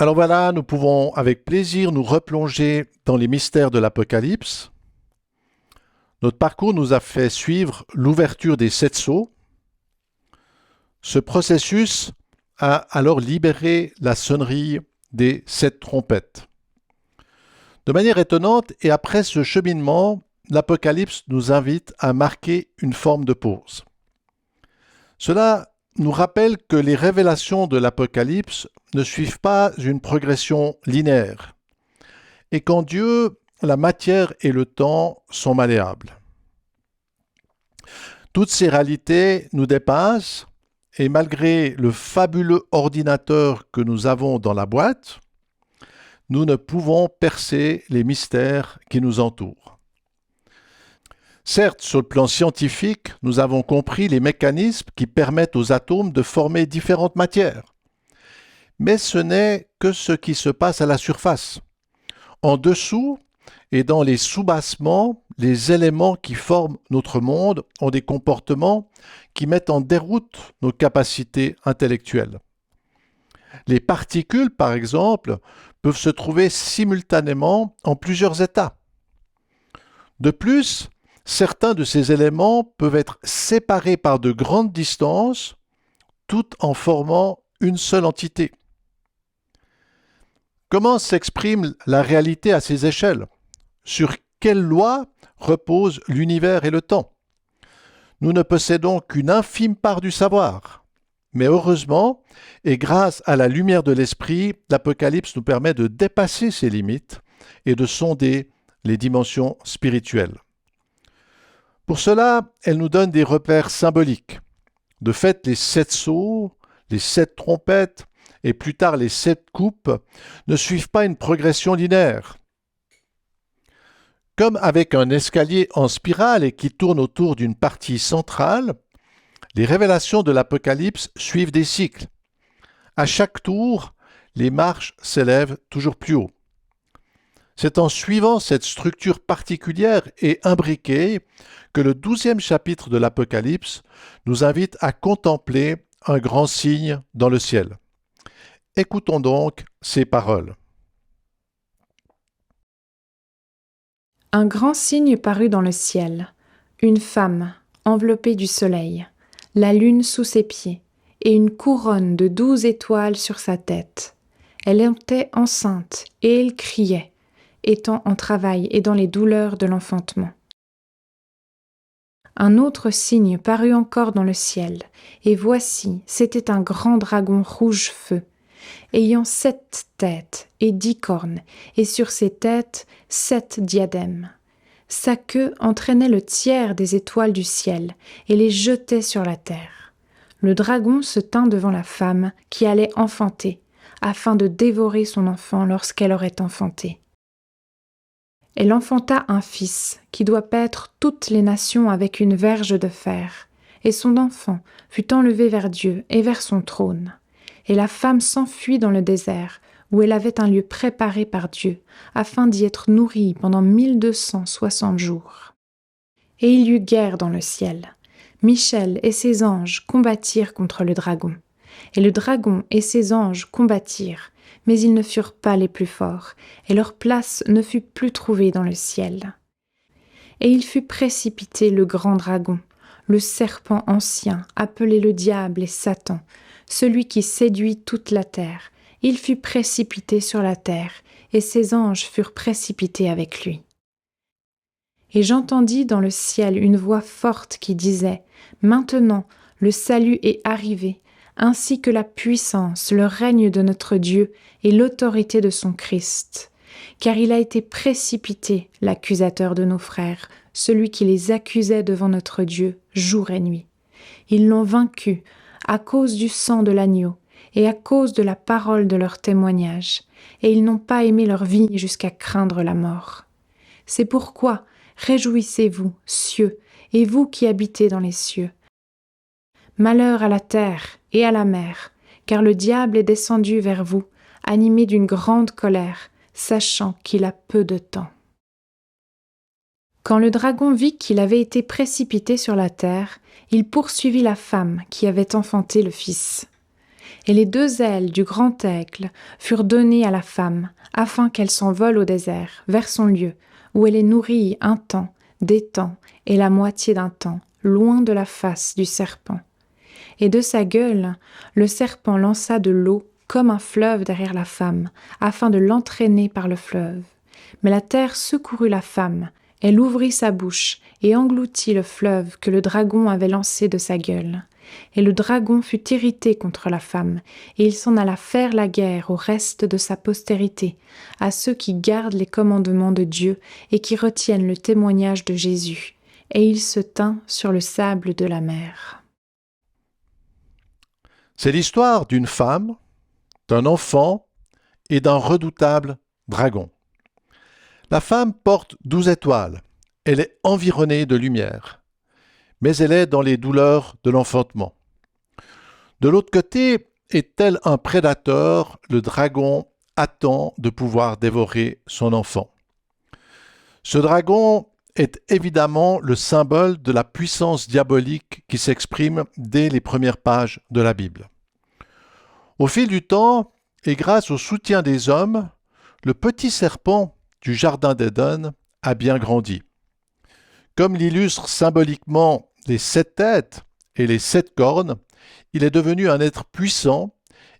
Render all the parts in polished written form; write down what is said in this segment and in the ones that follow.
Alors voilà, nous pouvons avec plaisir nous replonger dans les mystères de l'Apocalypse. Notre parcours nous a fait suivre l'ouverture des 7 sceaux. Ce processus a alors libéré la sonnerie des 7 trompettes. De manière étonnante, et après ce cheminement, l'Apocalypse nous invite à marquer une forme de pause. Cela nous rappelle que les révélations de l'Apocalypse ne suivent pas une progression linéaire, et qu'en Dieu, la matière et le temps sont malléables. Toutes ces réalités nous dépassent, et malgré le fabuleux ordinateur que nous avons dans la boîte, nous ne pouvons percer les mystères qui nous entourent. Certes, sur le plan scientifique, nous avons compris les mécanismes qui permettent aux atomes de former différentes matières. Mais ce n'est que ce qui se passe à la surface. En dessous et dans les soubassements, les éléments qui forment notre monde ont des comportements qui mettent en déroute nos capacités intellectuelles. Les particules, par exemple, peuvent se trouver simultanément en plusieurs états. De plus, certains de ces éléments peuvent être séparés par de grandes distances, tout en formant une seule entité. Comment s'exprime la réalité à ces échelles? Sur quelle loi reposent l'univers et le temps? Nous ne possédons qu'une infime part du savoir. Mais heureusement, et grâce à la lumière de l'esprit, l'Apocalypse nous permet de dépasser ces limites et de sonder les dimensions spirituelles. Pour cela, elle nous donne des repères symboliques. De fait, les 7 sceaux, les 7 trompettes et plus tard les 7 coupes ne suivent pas une progression linéaire. Comme avec un escalier en spirale et qui tourne autour d'une partie centrale, les révélations de l'Apocalypse suivent des cycles. À chaque tour, les marches s'élèvent toujours plus haut. C'est en suivant cette structure particulière et imbriquée que le 12e chapitre de l'Apocalypse nous invite à contempler un grand signe dans le ciel. Écoutons donc ces paroles. Un grand signe parut dans le ciel, une femme enveloppée du soleil, la lune sous ses pieds, et une couronne de 12 étoiles sur sa tête. Elle était enceinte, et elle criait, étant en travail et dans les douleurs de l'enfantement. Un autre signe parut encore dans le ciel, et voici, c'était un grand dragon rouge feu, ayant 7 têtes et 10 cornes, et sur ses têtes 7 diadèmes. Sa queue entraînait le tiers des étoiles du ciel, et les jetait sur la terre. Le dragon se tint devant la femme qui allait enfanter, afin de dévorer son enfant lorsqu'elle aurait enfanté. Elle enfanta un fils, qui doit paître toutes les nations avec une verge de fer, et son enfant fut enlevé vers Dieu et vers son trône. Et la femme s'enfuit dans le désert, où elle avait un lieu préparé par Dieu, afin d'y être nourrie pendant 1260 jours. Et il y eut guerre dans le ciel. Michel et ses anges combattirent contre le dragon. Et le dragon et ses anges combattirent, mais ils ne furent pas les plus forts, et leur place ne fut plus trouvée dans le ciel. Et il fut précipité le grand dragon, le serpent ancien, appelé le diable et Satan, celui qui séduit toute la terre. Il fut précipité sur la terre, et ses anges furent précipités avec lui. Et j'entendis dans le ciel une voix forte qui disait : Maintenant, le salut est arrivé, ainsi que la puissance, le règne de notre Dieu et l'autorité de son Christ. Car il a été précipité, l'accusateur de nos frères, celui qui les accusait devant notre Dieu, jour et nuit. Ils l'ont vaincu à cause du sang de l'agneau et à cause de la parole de leur témoignage, et ils n'ont pas aimé leur vie jusqu'à craindre la mort. C'est pourquoi, réjouissez-vous, cieux, et vous qui habitez dans les cieux. Malheur à la terre et à la mer, car le diable est descendu vers vous, animé d'une grande colère, sachant qu'il a peu de temps. » Quand le dragon vit qu'il avait été précipité sur la terre, il poursuivit la femme qui avait enfanté le fils. Et les 2 ailes du grand aigle furent données à la femme, afin qu'elle s'envole au désert, vers son lieu, où elle est nourrie un temps, des temps et la moitié d'un temps, loin de la face du serpent. Et de sa gueule, le serpent lança de l'eau comme un fleuve derrière la femme, afin de l'entraîner par le fleuve. Mais la terre secourut la femme, elle ouvrit sa bouche et engloutit le fleuve que le dragon avait lancé de sa gueule. Et le dragon fut irrité contre la femme, et il s'en alla faire la guerre au reste de sa postérité, à ceux qui gardent les commandements de Dieu et qui retiennent le témoignage de Jésus. Et il se tint sur le sable de la mer. C'est l'histoire d'une femme, d'un enfant et d'un redoutable dragon. La femme porte 12 étoiles. Elle est environnée de lumière, mais elle est dans les douleurs de l'enfantement. De l'autre côté, et tel un prédateur, le dragon attend de pouvoir dévorer son enfant. Ce dragon est évidemment le symbole de la puissance diabolique qui s'exprime dès les premières pages de la Bible. Au fil du temps, et grâce au soutien des hommes, le petit serpent du Jardin d'Éden a bien grandi. Comme l'illustrent symboliquement les 7 têtes et les 7 cornes, il est devenu un être puissant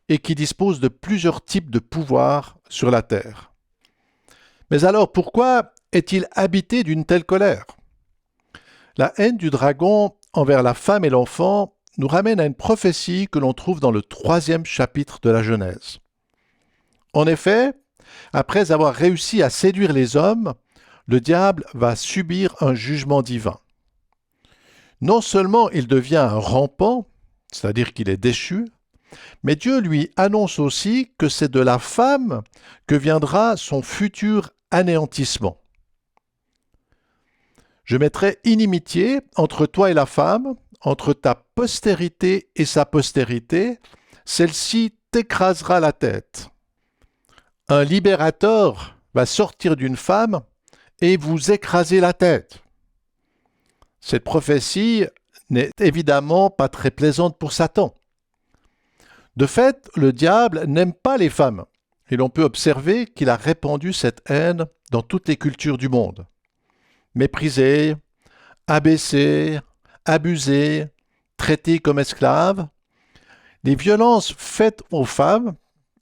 et qui dispose de plusieurs types de pouvoirs sur la terre. Mais alors pourquoi est-il habité d'une telle colère? La haine du dragon envers la femme et l'enfant nous ramène à une prophétie que l'on trouve dans le 3e chapitre de la Genèse. En effet, après avoir réussi à séduire les hommes, le diable va subir un jugement divin. Non seulement il devient un rampant, c'est-à-dire qu'il est déchu, mais Dieu lui annonce aussi que c'est de la femme que viendra son futur anéantissement. Je mettrai inimitié entre toi et la femme, entre ta postérité et sa postérité, celle-ci t'écrasera la tête. Un libérateur va sortir d'une femme et vous écraser la tête. Cette prophétie n'est évidemment pas très plaisante pour Satan. De fait, le diable n'aime pas les femmes, et l'on peut observer qu'il a répandu cette haine dans toutes les cultures du monde. Méprisées, abaissées, abusées, traitées comme esclaves, les violences faites aux femmes,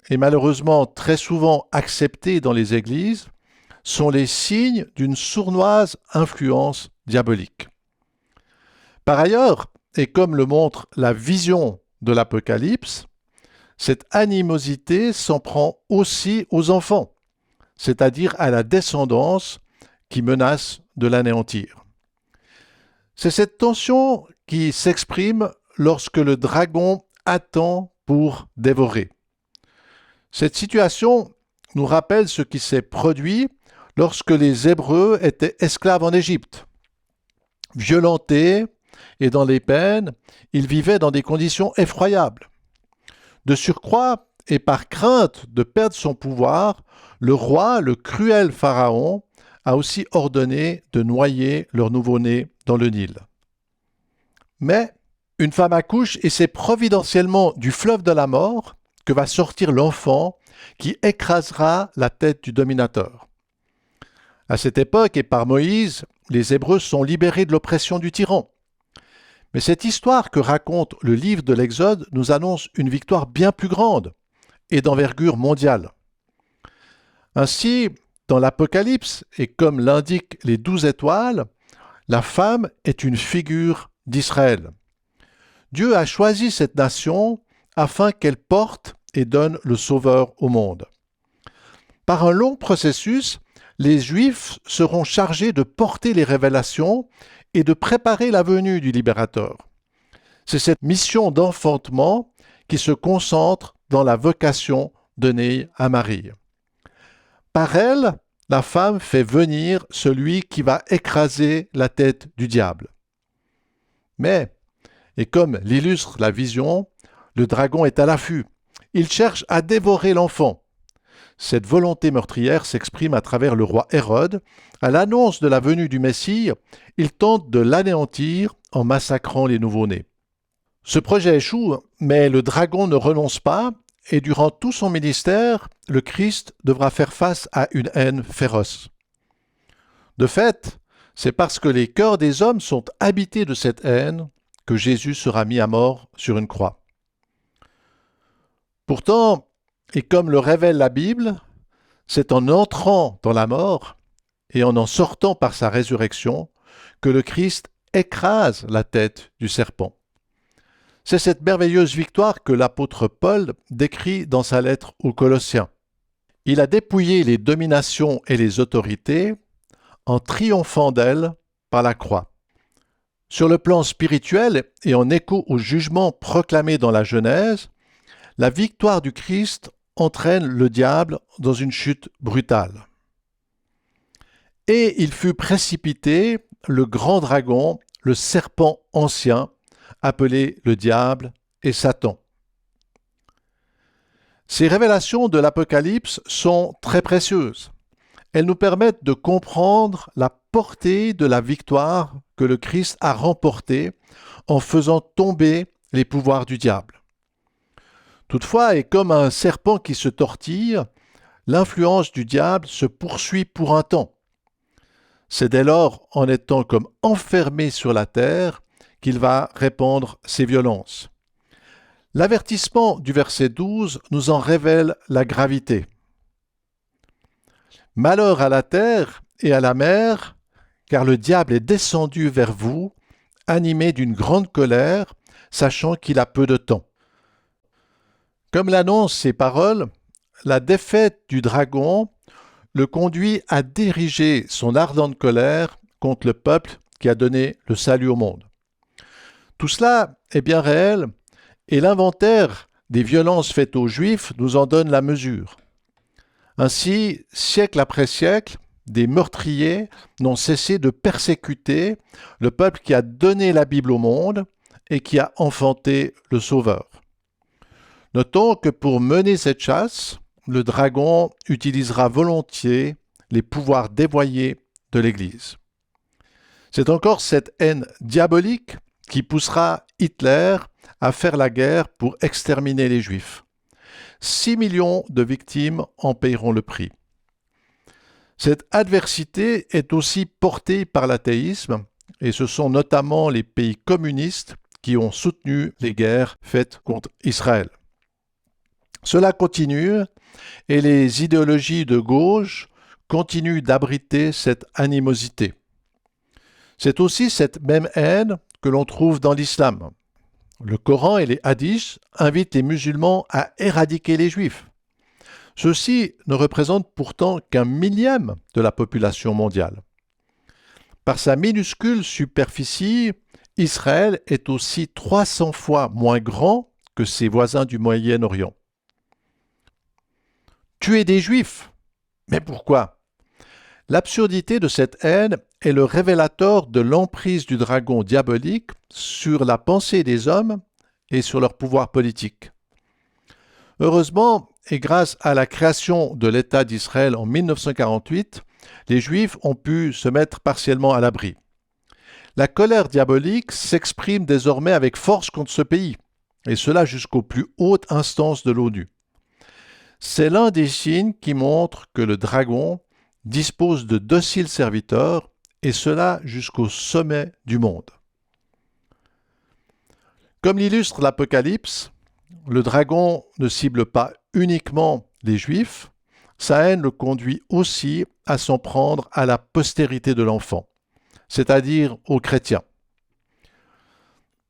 et malheureusement très souvent acceptées dans les églises, sont les signes d'une sournoise influence diabolique. Par ailleurs, et comme le montre la vision de l'Apocalypse, cette animosité s'en prend aussi aux enfants, c'est-à-dire à la descendance qui menace de l'anéantir. C'est cette tension qui s'exprime lorsque le dragon attend pour dévorer. Cette situation nous rappelle ce qui s'est produit lorsque les Hébreux étaient esclaves en Égypte. Violentés et dans les peines, ils vivaient dans des conditions effroyables. De surcroît, et par crainte de perdre son pouvoir, le roi, le cruel Pharaon, a aussi ordonné de noyer leur nouveau-né dans le Nil. Mais une femme accouche et c'est providentiellement du fleuve de la mort que va sortir l'enfant qui écrasera la tête du dominateur. À cette époque et par Moïse, les Hébreux sont libérés de l'oppression du tyran. Mais cette histoire que raconte le livre de l'Exode nous annonce une victoire bien plus grande et d'envergure mondiale. Ainsi, dans l'Apocalypse, et comme l'indiquent les 12 étoiles, la femme est une figure d'Israël. Dieu a choisi cette nation afin qu'elle porte et donne le Sauveur au monde. Par un long processus, les Juifs seront chargés de porter les révélations et de préparer la venue du libérateur. C'est cette mission d'enfantement qui se concentre dans la vocation donnée à Marie. Par elle, la femme fait venir celui qui va écraser la tête du diable. Mais, et comme l'illustre la vision, le dragon est à l'affût Il cherche à dévorer l'enfant. Cette volonté meurtrière s'exprime à travers le roi Hérode. À l'annonce de la venue du Messie, il tente de l'anéantir en massacrant les nouveau-nés. Ce projet échoue, mais le dragon ne renonce pas et durant tout son ministère, le Christ devra faire face à une haine féroce. De fait, c'est parce que les cœurs des hommes sont habités de cette haine que Jésus sera mis à mort sur une croix. Pourtant, et comme le révèle la Bible, c'est en entrant dans la mort et en sortant par sa résurrection que le Christ écrase la tête du serpent. C'est cette merveilleuse victoire que l'apôtre Paul décrit dans sa lettre aux Colossiens. Il a dépouillé les dominations et les autorités en triomphant d'elles par la croix. Sur le plan spirituel et en écho au jugement proclamé dans la Genèse, la victoire du Christ entraîne le diable dans une chute brutale. Et il fut précipité, le grand dragon, le serpent ancien, appelé le diable et Satan. Ces révélations de l'Apocalypse sont très précieuses. Elles nous permettent de comprendre la portée de la victoire que le Christ a remportée en faisant tomber les pouvoirs du diable. Toutefois, et comme un serpent qui se tortille, l'influence du diable se poursuit pour un temps. C'est dès lors en étant comme enfermé sur la terre qu'il va répandre ses violences. L'avertissement du verset 12 nous en révèle la gravité. Malheur à la terre et à la mer, car le diable est descendu vers vous, animé d'une grande colère, sachant qu'il a peu de temps. Comme l'annoncent ces paroles, la défaite du dragon le conduit à diriger son ardente colère contre le peuple qui a donné le salut au monde. Tout cela est bien réel et l'inventaire des violences faites aux Juifs nous en donne la mesure. Ainsi, siècle après siècle, des meurtriers n'ont cessé de persécuter le peuple qui a donné la Bible au monde et qui a enfanté le Sauveur. Notons que pour mener cette chasse, le dragon utilisera volontiers les pouvoirs dévoyés de l'Église. C'est encore cette haine diabolique qui poussera Hitler à faire la guerre pour exterminer les Juifs. 6 millions de victimes en paieront le prix. Cette adversité est aussi portée par l'athéisme, et ce sont notamment les pays communistes qui ont soutenu les guerres faites contre Israël. Cela continue, et les idéologies de gauche continuent d'abriter cette animosité. C'est aussi cette même haine que l'on trouve dans l'islam. Le Coran et les hadiths invitent les musulmans à éradiquer les juifs. Ceux-ci ne représentent pourtant qu'un millième de la population mondiale. Par sa minuscule superficie, Israël est aussi 300 fois moins grand que ses voisins du Moyen-Orient. Tuer des juifs? Mais pourquoi? L'absurdité de cette haine est le révélateur de l'emprise du dragon diabolique sur la pensée des hommes et sur leur pouvoir politique. Heureusement, et grâce à la création de l'État d'Israël en 1948, les Juifs ont pu se mettre partiellement à l'abri. La colère diabolique s'exprime désormais avec force contre ce pays, et cela jusqu'aux plus hautes instances de l'ONU. C'est l'un des signes qui montrent que le dragon dispose de dociles serviteurs, et cela jusqu'au sommet du monde. Comme l'illustre l'Apocalypse, le dragon ne cible pas uniquement les Juifs, sa haine le conduit aussi à s'en prendre à la postérité de l'enfant, c'est-à-dire aux chrétiens.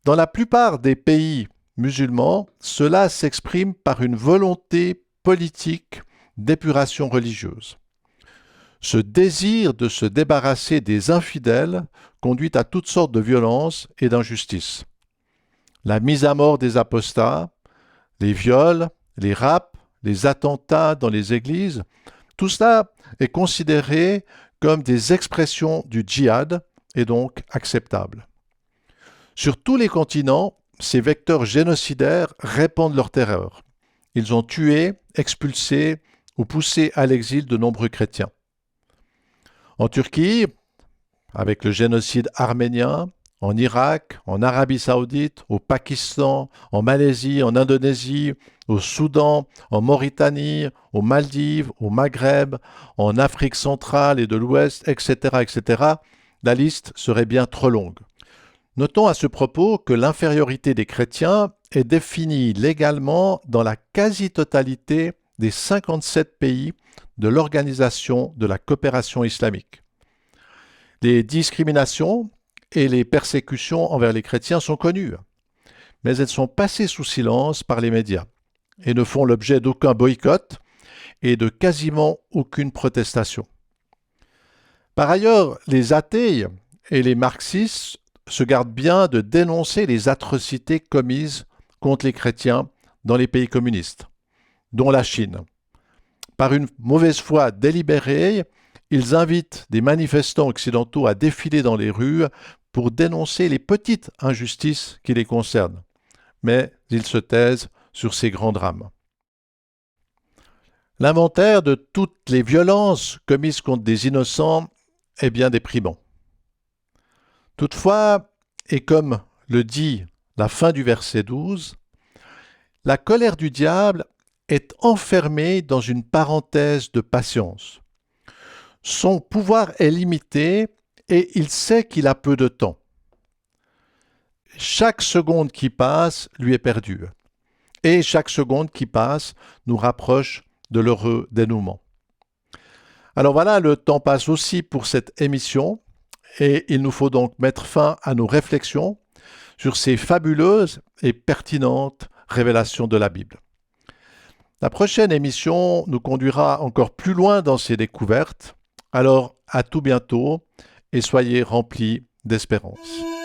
Dans la plupart des pays musulmans, cela s'exprime par une volonté politique d'épuration religieuse. Ce désir de se débarrasser des infidèles conduit à toutes sortes de violences et d'injustices. La mise à mort des apostats, les viols, les rapts, les attentats dans les églises, tout cela est considéré comme des expressions du djihad et donc acceptable. Sur tous les continents, ces vecteurs génocidaires répandent leur terreur. ils ont tué, expulsé ou poussé à l'exil de nombreux chrétiens. En Turquie, avec le génocide arménien, en Irak, en Arabie Saoudite, au Pakistan, en Malaisie, en Indonésie, au Soudan, en Mauritanie, aux Maldives, au Maghreb, en Afrique centrale et de l'Ouest, etc., etc., la liste serait bien trop longue. Notons à ce propos que l'infériorité des chrétiens est définie légalement dans la quasi-totalité des 57 pays de l'Organisation de la coopération islamique. Les discriminations et les persécutions envers les chrétiens sont connues, mais elles sont passées sous silence par les médias et ne font l'objet d'aucun boycott et de quasiment aucune protestation. Par ailleurs, les athées et les marxistes se gardent bien de dénoncer les atrocités commises contre les chrétiens dans les pays communistes, dont la Chine. Par une mauvaise foi délibérée, ils invitent des manifestants occidentaux à défiler dans les rues pour dénoncer les petites injustices qui les concernent. Mais ils se taisent sur ces grands drames. L'inventaire de toutes les violences commises contre des innocents est bien déprimant. Toutefois, et comme le dit la fin du verset 12, la colère du diable est enfermée dans une parenthèse de patience. Son pouvoir est limité et il sait qu'il a peu de temps. Chaque seconde qui passe lui est perdue. Et chaque seconde qui passe nous rapproche de l'heureux dénouement. Alors voilà, le temps passe aussi pour cette émission et il nous faut donc mettre fin à nos réflexions sur ces fabuleuses et pertinentes révélations de la Bible. La prochaine émission nous conduira encore plus loin dans ces découvertes. Alors, à tout bientôt et soyez remplis d'espérance.